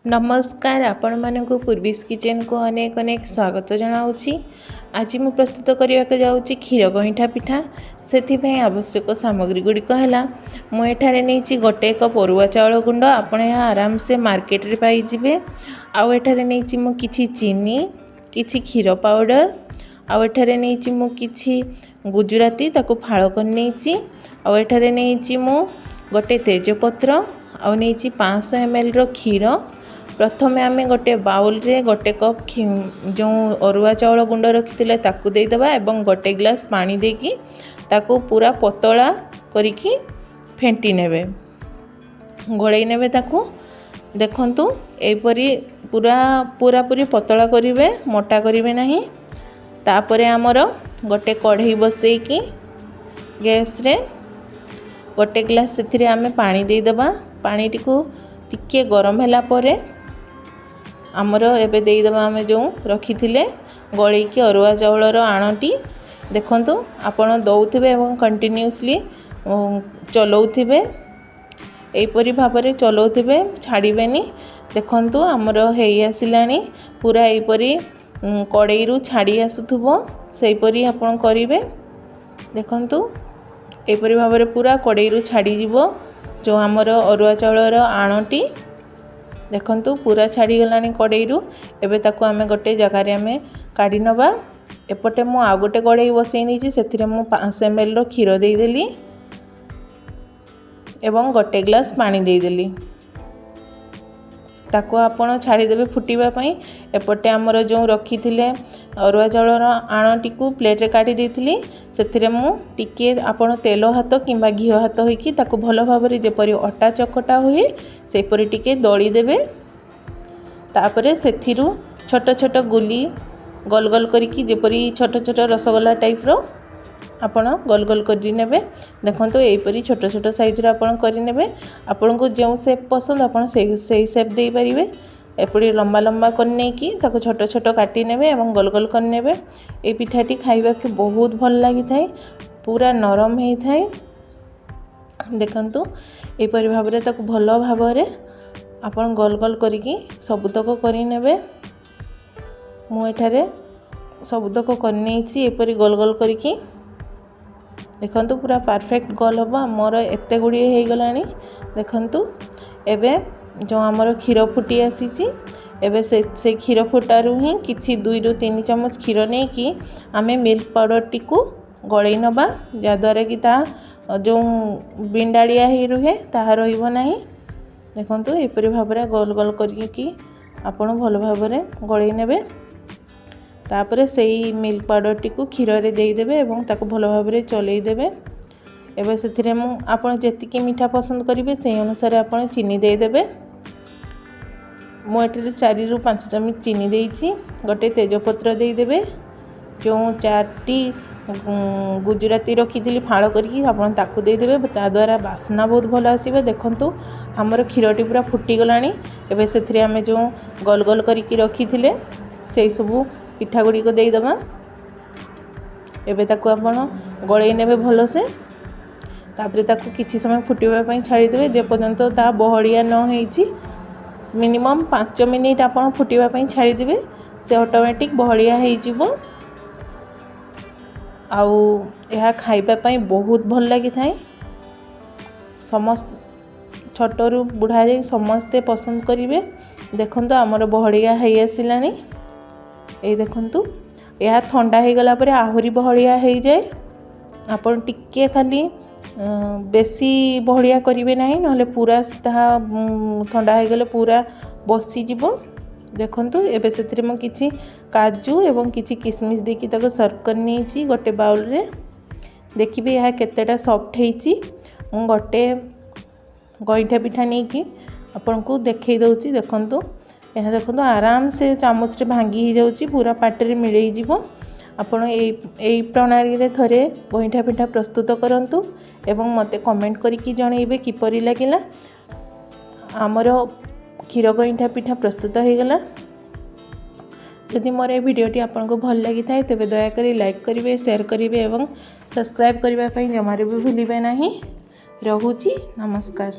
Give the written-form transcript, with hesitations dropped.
नमस्कार आपण मानक पूर्वीज किचन को अनेक अनेक स्वागत जनाऊँगी। आज मु प्रस्तुत करने को जाऊँगी क्षीर गईठा पिठा। से आवश्यक सामग्री गुड़िक है मुझे नहीं गोटे कप अरुआ चाउल गुंड आप आराम से मार्केट रे पाइबे। आउे नहीं मु किछि चीनी किछि क्षीर पाउडर आउे नहीं मु किछि गुजराती ताकू फाड़ कर नहीं आउे नहीं मु गोटे तेजपत्र आउ नहीं 500 ml रो क्षीर। प्रथम आम गोटे बाउल रे गोटे कप जो अरुआ चाउल गुंड रखी ताकू देदेबा एवं गोटे ग्लास पानी देकी ताकू पूरा पतला करिकी फेंटी नेबे गोड़े नेबे ताकू देखंतु एपरी पूरा पूरा पूरी पतला करिवे मोटा करिवे नहीं। तापरे आमर गोटे कढ़ई बसैकी गैस रे गोटे ग्लास से आम पानी देदेबा। पानी टिको टिके गरम होला परे आमर एबे देदेबा आम जो रखी थिले गलैकी अरुआ चाउलर आणटी देखंतु आपण दौथिबे एवं कंटिन्यूअसली चलाउथिबे एपरी भाबरे चलाउथिबे छाड़िबेनी। देखंतु आमर हेई आसिलानी पूरा एपरी कड़ई रु छाड़ी आसुथुबो सेपरी आपण करिवे। देखंतु एपरी भाबरे पूरा कड़ई रु छाड़ी जिवो जो आमर अरुआ चाउलर आणटी देखंतु पूरा छाड़ी गलानी कड़ई रु। एबे ताकू आमे गोटे जगह रे आमे काढी नबा। एपटे मु आ गोटे कड़ई बसई नीची सेथिरे मु 500 ml रो क्षीर देई देली एवं गोटे ग्लास पानी देई देली ताकू आपण छाड़ी देबे फुटीबा पई। एपटे आमर जो रखी थिले अरुआ चाउलर आणटी को प्लेट रे काढी देइथिली सेथिरे मु टिके आपण तेल हाथ किंबा घी हाथ होइकी ताकू भलो भाबरे जेपरी अटा चकटा हुए सेपरी टिके दळी देबे। तापरे सेथिरु छोट छोट गुली गोल गोल करिकी जेपरी छोट छोट रसगोल्ला टाइप रो आपण गोल गोल करि नेबे। देखंतु एपरी छोट छोट साइज रो आपण करि नेबे। आपण को जो शेप पसंद आपण सेही शेप देई परिबे। एपड़ी लंबा लंबा करने की ताको छोट छोट काटी नेबे एवं गोल गोल कर नेबे। ए पिठाटी खाइबा के बहुत भल लागि थाए पूरा नरम हेई थाए। देखंतु एपरि भाबरे ताको भलो भाबरे आपण गोल गोल करिकी सबुतक करि नेबे। मु एठारे सबुतक करनेछि एपरि गोल गोल करिकी देखंतु पूरा परफेक्ट गोल हबा मोर एते गुडी हेई गलानी। देखंतु एबे जो आमर क्षीर फुटी आसीची एबे से क्षीर फुटारू ही किछि 2 ରୁ 3 चम्मच क्षीर नहीं कि आमे मिल्क पाउडर टिकू गळै नबा जद्वारा कि ता जो बिंडाड़िया ही रुहे ताहा रहिबो नाही। देखंतु एपरि भाबरे गोल गोल करिकी आपण भलो भाबरे गळै नेबे। तापरे सेही मिल्क पाउडर टिकू क्षीर रे देई देबे एवं ताको भलो भाबरे चलै देबे। एबे सेथिरे मु आपण जेतिकी मीठा पसंद करिवे सेही अनुसार आपण चीनी देई देबे। मु एठरे 4 ରୁ 5 चम्मच चीनी देइछि। गोटे तेजपत्र देई देबे जो 4टी गुजराती रखी फाड़ करके आपण ताकू देई देबे ता द्वारा बास्ना बहुत भल आसीबे। देखंतु हमर क्षीरटी पूरा फुटी गलानी। एबे सेथिरे आमे जो गोल गोल करके रखी थिले सेही सबु पिठा गुडी को देई दबा। एबे ताकू आपण गळै नेबे भलो से। तापरे ताकू किछि समय फुटीबा पई छाड़ी देबे जे पर्यंत ता बहड़िया न हेइछि। मिनिमम 5 मिनिट आपण फुटीबा पई छाड़ी देबे से ऑटोमेटिक बहड़िया हेइ जिवो। आउ यह खाइबा पई बहुत भल लागि थाए। समस्त छोटरू बुढ़ा जाई समस्ते पसंद करिवे। देखंतु हमर बहड़िया हेइ आसिलानी। ए देखंतु यह ठंडा हे गला परे आहुरी बहड़िया हेइ जाए। आपण टिके खाली बेसी बहड़िया करिवे नाही नहले पूरा ता ठंडा हे गले पूरा बसी जिवो। देखंतु एबे सेथिरे म किछि काजू एवं किछि किशमिश देकी ताको सर्व करनी छी गोटे बाउल रे। देखिबे यह केतेटा सॉफ्ट हेइची। मु गोटे गईठा पिठा नहीं कि आपन को देखै दउची। देखंतु यह देखंतु आराम से चामच रे भांगी ही जाउची पूरा पाटे रे मिलै जिवो। आपण एई प्रणाली रे थरे गईठा पिठा प्रस्तुत करंतु एवं मते कमेंट करिकी जणैबे किपरि लागिला। आमर क्षीर गईठा पिठा प्रस्तुत हो गला। जदि मोर ए भिडियोटी आपको भल लगी थाए तेबे दयाकरी लाइक करिवे शेयर करिवे एवं सब्सक्राइब करबा पई जमारे भी भूलिबे नाही। रहुची नमस्कार।